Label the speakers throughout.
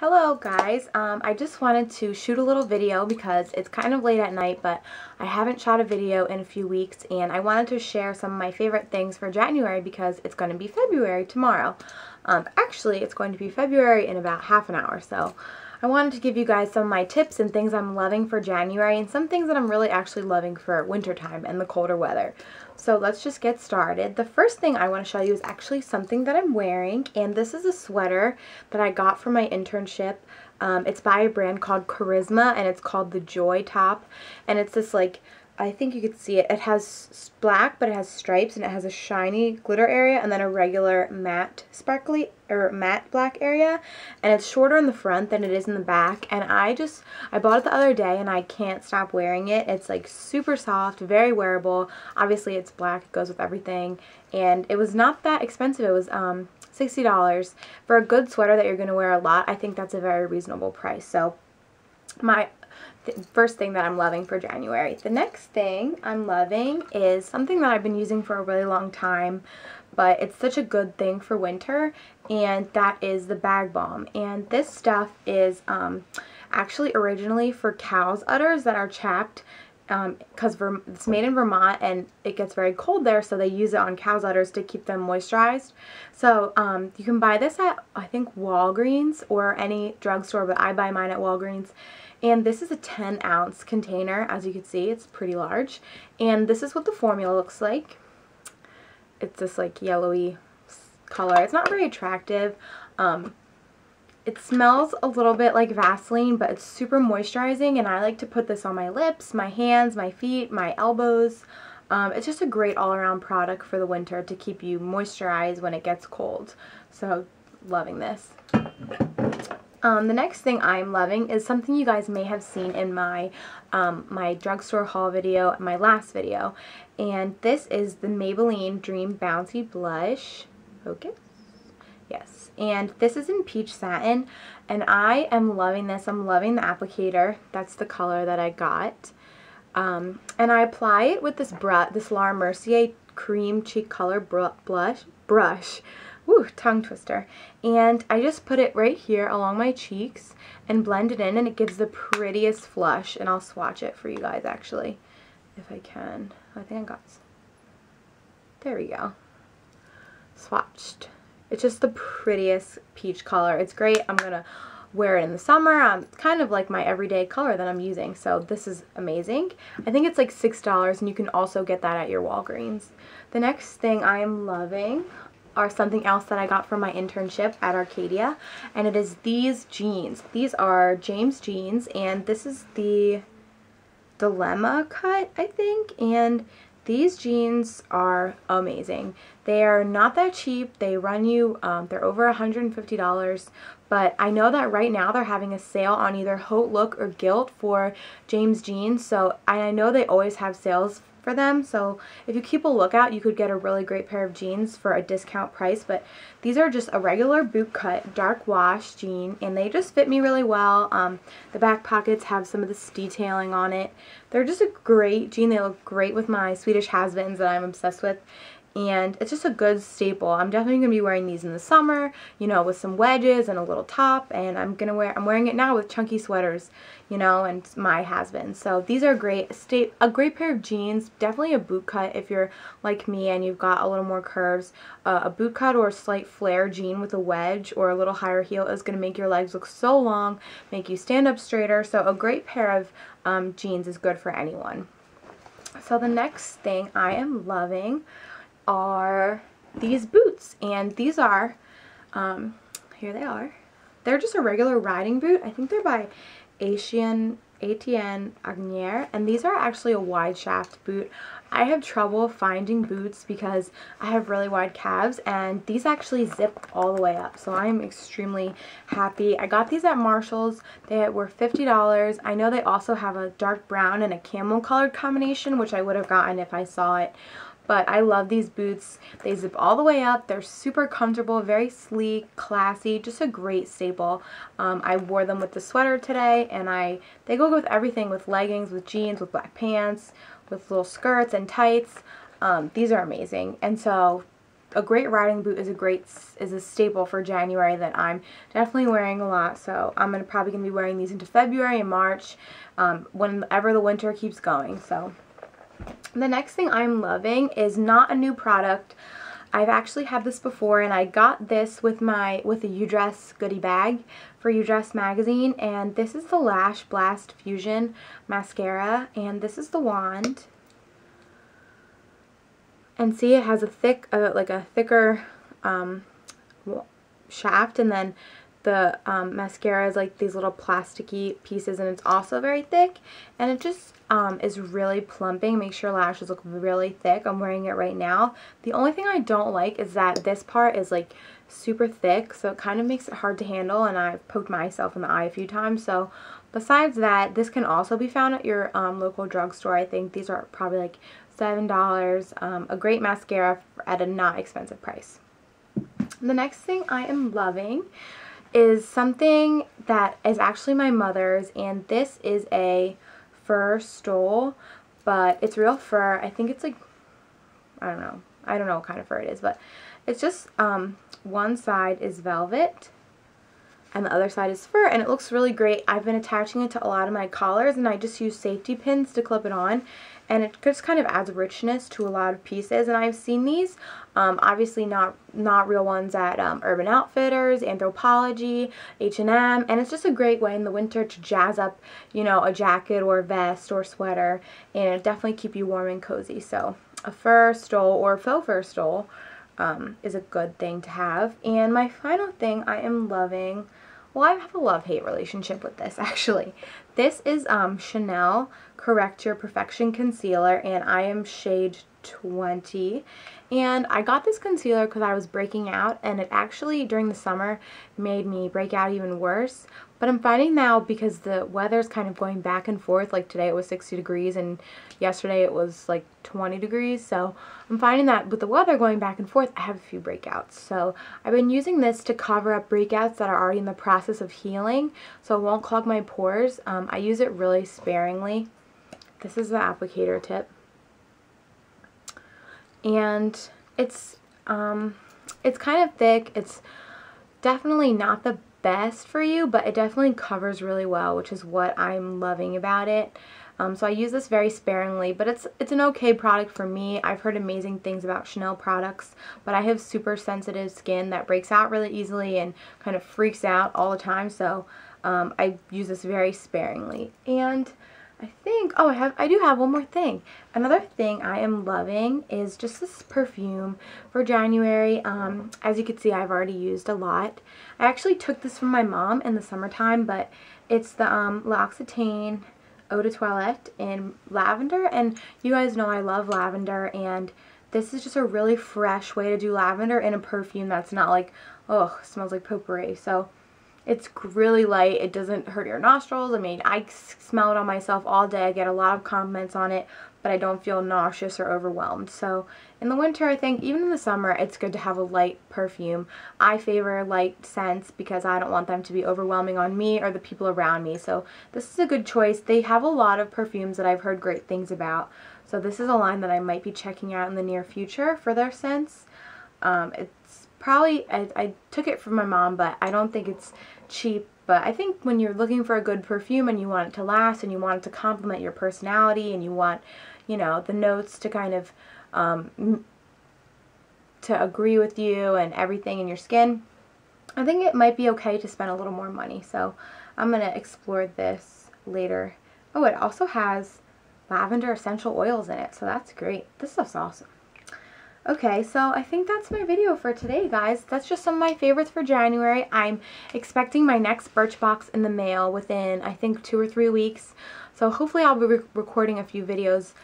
Speaker 1: Hello guys, I just wanted to shoot a little video because it's kind of late at night, but I haven't shot a video in a few weeks and I wanted to share some of my favorite things for January because it's going to be February tomorrow. Actually, it's going to be February in about half an hour, so I wanted to give you guys some of my tips and things I'm loving for January and some things that I'm really actually loving for wintertime and the colder weather. So let's just get started. The first thing I want to show you is actually something that I'm wearing, and this is a sweater that I got for my internship. It's by a brand called Charisma, and it's called the Joy Top, and it's this, like, I think you could see it. It has black, but it has stripes, and it has a shiny glitter area, and then a regular matte sparkly or matte black area, and it's shorter in the front than it is in the back. And I bought it the other day, and I can't stop wearing it. It's like super soft, very wearable. Obviously, it's black; it goes with everything, and it was not that expensive. It was $60 for a good sweater that you're going to wear a lot. I think that's a very reasonable price. So my first thing that I'm loving for January. The next thing I'm loving is something that I've been using for a really long time, but it's such a good thing for winter, and that is the Bag Balm. And this stuff is actually originally for cow's udders that are chapped, because it's made in Vermont and it gets very cold there, so they use it on cow's udders to keep them moisturized. So you can buy this at, I think, Walgreens or any drugstore, but I buy mine at Walgreens. And this is a 10-ounce container. As you can see, it's pretty large. And this is what the formula looks like. It's this like yellowy color. It's not very attractive. It smells a little bit like Vaseline, but it's super moisturizing, and I like to put this on my lips, my hands, my feet, my elbows. It's just a great all-around product for the winter to keep you moisturized when it gets cold. So, loving this. The next thing I'm loving is something you guys may have seen in my my drugstore haul video, my last video, and this is the Maybelline Dream Bouncy Blush. Focus? Yes, and this is in peach satin, and I am loving this. I'm loving the applicator. That's the color that I got, and I apply it with this Laura Mercier Cream Cheek Color brush. Woo, tongue twister. And I just put it right here along my cheeks and blend it in, and it gives the prettiest flush. And I'll swatch it for you guys, actually, if I can. I think I got... There we go. Swatched. It's just the prettiest peach color. It's great. I'm going to wear it in the summer. It's kind of like my everyday color that I'm using, so this is amazing. I think it's like $6, and you can also get that at your Walgreens. The next thing I am loving are something else that I got from my internship at Arcadia, and it is these jeans. These are James jeans, and this is the Dilemma cut, I think, and these jeans are amazing. They are not that cheap. They run you, they're over $150, but I know that right now they're having a sale on either Haute Look or Gilt for James jeans, so I know they always have sales for them, so if you keep a lookout, you could get a really great pair of jeans for a discount price. But these are just a regular boot cut dark wash jean, and they just fit me really well. The back pockets have some of this detailing on it. They're just a great jean. They look great with my Swedish has-beens that I'm obsessed with, and it's just a good staple. I'm definitely going to be wearing these in the summer, you know, with some wedges and a little top, and I'm wearing it now with chunky sweaters, you know, and my has-beens. So these are great, a great pair of jeans. Definitely a boot cut if you're like me and you've got a little more curves. A boot cut or a slight flare jean with a wedge or a little higher heel is going to make your legs look so long, make you stand up straighter. So a great pair of jeans is good for anyone. So the next thing I am loving are these boots, and these are here they are. They're just a regular riding boot. I think they're by Etienne Agnier, and these are actually a wide shaft boot. I have trouble finding boots because I have really wide calves, and these actually zip all the way up, so I'm extremely happy. I got these at Marshall's. They were $50. I know they also have a dark brown and a camel colored combination, which I would have gotten if I saw it. But I love these boots. They zip all the way up. They're super comfortable, very sleek, classy, just a great staple. I wore them with the sweater today, and they go with everything, with leggings, with jeans, with black pants, with little skirts and tights. These are amazing. And so a great riding boot is a staple for January that I'm definitely wearing a lot. So I'm probably gonna be wearing these into February and March, whenever the winter keeps going. So the next thing I'm loving is not a new product. I've actually had this before, and I got this with the UDress goodie bag for UDress magazine, and this is the Lash Blast Fusion mascara, and this is the wand. And see, it has a thicker shaft, and then the mascara is like these little plasticky pieces, and it's also very thick, and it just is really plumping. Makes your lashes look really thick. I'm wearing it right now. The only thing I don't like is that this part is like super thick, so it kind of makes it hard to handle, and I've poked myself in the eye a few times. So besides that, this can also be found at your local drugstore. I think these are probably like $7. A great mascara at a not expensive price. The next thing I am loving is something that is actually my mother's, and this is a fur stole, but it's real fur. I think it's like, I don't know what kind of fur it is, but it's just one side is velvet and the other side is fur, and it looks really great. I've been attaching it to a lot of my collars, and I just use safety pins to clip it on, and it just kind of adds richness to a lot of pieces. And I've seen these, obviously not real ones, at Urban Outfitters, Anthropologie, H&M, and it's just a great way in the winter to jazz up, you know, a jacket or a vest or sweater, and it definitely keep you warm and cozy. So a fur stole or faux fur stole is a good thing to have. And my final thing I am loving, well, I have a love-hate relationship with this, actually. This is Chanel Correct Your Perfection Concealer, and I am shade 20. And I got this concealer because I was breaking out, and it actually, during the summer, made me break out even worse. But I'm finding now, because the weather's kind of going back and forth, like today it was 60 degrees and yesterday it was like 20 degrees, so I'm finding that with the weather going back and forth, I have a few breakouts. So I've been using this to cover up breakouts that are already in the process of healing, so it won't clog my pores. I use it really sparingly. This is the applicator tip. And it's kind of thick. It's definitely not the best for you, but it definitely covers really well, which is what I'm loving about it. So I use this very sparingly, but it's an okay product for me. I've heard amazing things about Chanel products, but I have super sensitive skin that breaks out really easily and kind of freaks out all the time, so I use this very sparingly. And I think, oh, I do have one more thing. Another thing I am loving is just this perfume for January. As you can see, I've already used a lot. I actually took this from my mom in the summertime, but it's the L'Occitane Eau de Toilette in lavender, and you guys know I love lavender, and this is just a really fresh way to do lavender in a perfume that's not like, oh, smells like potpourri. So it's really light. It doesn't hurt your nostrils. I mean, I smell it on myself all day. I get a lot of compliments on it, but I don't feel nauseous or overwhelmed. So in the winter, I think, even in the summer, it's good to have a light perfume. I favor light scents because I don't want them to be overwhelming on me or the people around me. So this is a good choice. They have a lot of perfumes that I've heard great things about. So this is a line that I might be checking out in the near future for their scents. It's probably, I took it from my mom, but I don't think it's cheap. But I think when you're looking for a good perfume and you want it to last and you want it to complement your personality and you want, you know, the notes to kind of to agree with you and everything in your skin, I think it might be okay to spend a little more money. So I'm going to explore this later. Oh, it also has lavender essential oils in it, so that's great. This stuff's awesome. Okay, so I think that's my video for today, guys. That's just some of my favorites for January. I'm expecting my next Birchbox in the mail within, I think, 2 or 3 weeks. So hopefully I'll be recording a few videos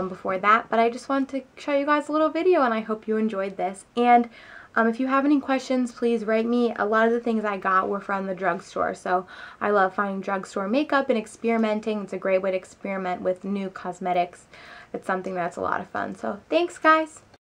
Speaker 1: before that. But I just wanted to show you guys a little video, and I hope you enjoyed this. And if you have any questions, please write me. A lot of the things I got were from the drugstore. So I love finding drugstore makeup and experimenting. It's a great way to experiment with new cosmetics. It's something that's a lot of fun. So thanks, guys.